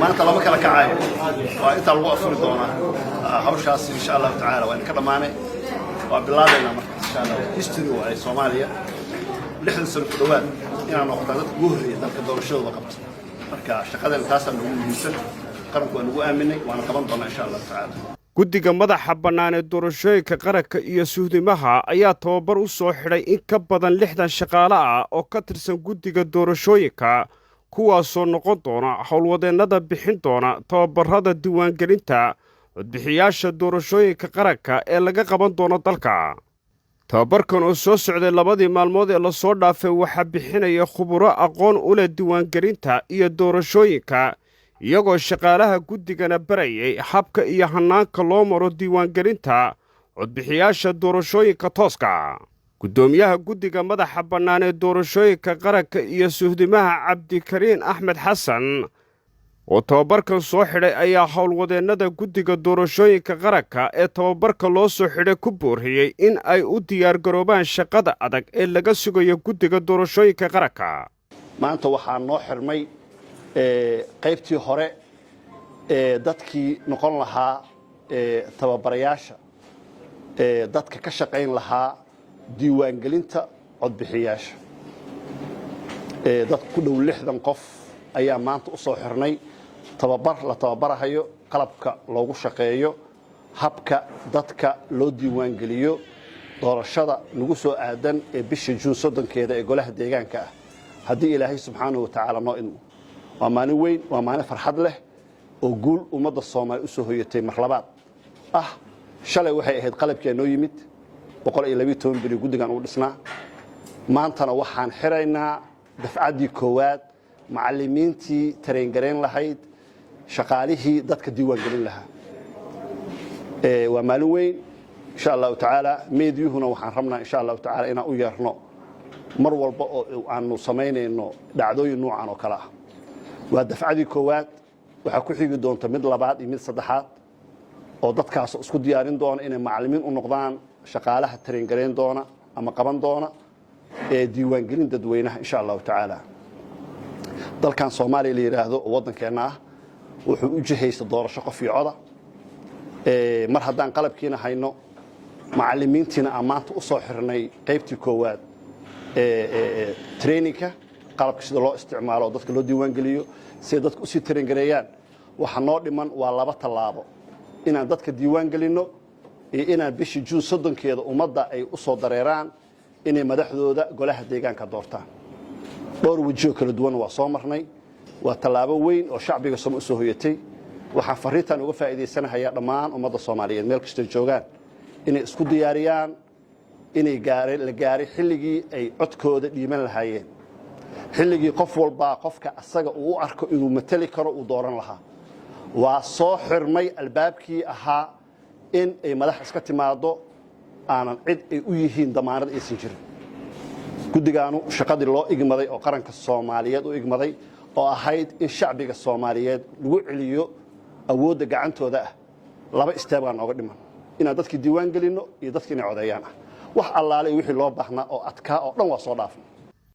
maanta lama kala kacayo waa inta lagu afuri doonaa hawshaas insha Allah taala waan ka dhamaanay waa bilaabayna marka insha Allah history waa Soomaaliya lixdan sano ku dhawaad inaan noqdo dad ugu horreeyay dalka doorashada qabta marka shaqadan taasaan ugu muhiimsan qaranku aan ugu aaminay waan qaban doonaa insha Allah taala guddiga madaxa bannaan ee doorashooyinka qaranka iyo suudimaha ayaa tababar u soo xidhay in ka badan 60 shaqaale ah oo ka tirsan guddiga doorashooyinka kuwaasoo noqon doona howlwadeennada bixin doona tababarrada diiwaangelinta codbixiyaasha doorashooyinka qaranka ee laga qaban doono dalka tababarkan oo soo socday 2 maalmood ee la soo dhaafay waxaa bixinaya khuburo aqoon u leh diiwaangelinta iyo doorashooyinka iyagoo shaqaalaha guddigana barayay habka iyo hannaanka loo maro diiwaangelinta codbixiyaasha doorashooyinka tooska guddoomiyaha guddiga madaxa bannaan ee doorashooyinka qaranka iyo suudimaha cabdikariin axmed xasan oo tababarkan soo xidhay ayaa howlwadeennada guddiga doorashooyinka qaranka ee tababarka loo soo xidhay ku booriyey in ay u diyaargaroobaan shaqada adag ee laga sugayo guddiga doorashooyinka qaranka maanta waxaa noo xirmay qaybtii hore dadkii noqon lahaa tababarayaasha dadka ka shaqayn lahaa diiwaangelinta codbixiyaasha dad ku dhow 60 qof ayaa maanta u soo xirnay tababar la tababarayo qalabka loogu shaqeeyo habka dadka loo diiwaangeliyo doorashada nagu soo aadan ee bisha Juun 3 ee golaha deegaanka ah haddii Ilaahay subxaanahu wa ta'aala noo idmo waa maalin weyn waa maalin farxad leh oo guul ummadda Soomaaliya u soo hoyatay mar labaad shalay waxay ahayd qalabkii noo yimid 112 bili guddigan uu dhisnaa maantana waxaan xiraynaa dafcadii koowaad macallimiintii tareen gareyn lahayd shaqaalihii dadka diiwaan gelin lahaa waa maalin weyn insha Allah taala meediyuhuna waxaan rabnaa insha Allah taala inaan u yeerno mar walba oo aanu sameynayno dhacdooyin noocan oo kala ah waa dafcadii koowaad waxa ku xigi doonta mid labaad iyo mid saddexaad oo dadkaas isku diyaarin doona inay macallimiin u noqdaan shaqaalaha tareen gareyn doona ama qaban doona ee diiwaan gelin dadweynaha insha Allah taala dalkan Soomaaliya la yiraahdo wadankeena ah wuxuu u jihaysta doorasho qof iyo coda mar haddaan qalabkiina hayno macallimiintiina amaanta u soo xirnay qaybtii koowaad traininka qalabka sida loo isticmaalo dadka loo diiwaan geliyo si dadku si tareen gareeyaan waxa noo dhiman waa 2 talaabo inaan dadka diiwaan gelino iyo inaan bishii Juun 3 ummadda ay u soo dareeraan inay madaxdooda golaha deegaanka doortaan dhowr wajiyo kala duwan waa soo marnay waa talaabo weyn oo shacbiga Soomaaliya soo hoyatay waxa fariintan uga faa'iideysanayaa dhammaan ummadda Soomaaliyeed meel kasta joogaan inay isku diyaariyaan inay la gaaray xilligii ay codkooda dhiiman lahaayeen xilligii qof walba qofka asaga uu arko inuu matali karo uu dooran lahaa waa soo xirmay albaabkii ahaa in ay madax iska timaado aanan cid ay u yihiin damaanad aysan jirin guddigaanu shaqadii loo igmaday oo qaranka Soomaaliyeed u igmaday oo ahayd in shacbiga Soomaaliyeed lagu celiyo awoodda gacantooda ah 2 istaab aan uga dhiman inaan dadkii diiwaan gelino iyo dadkii inay codeeyaan wax allaale wixii loo baahnaa oo adkaa oo dhan waa soo dhaafnay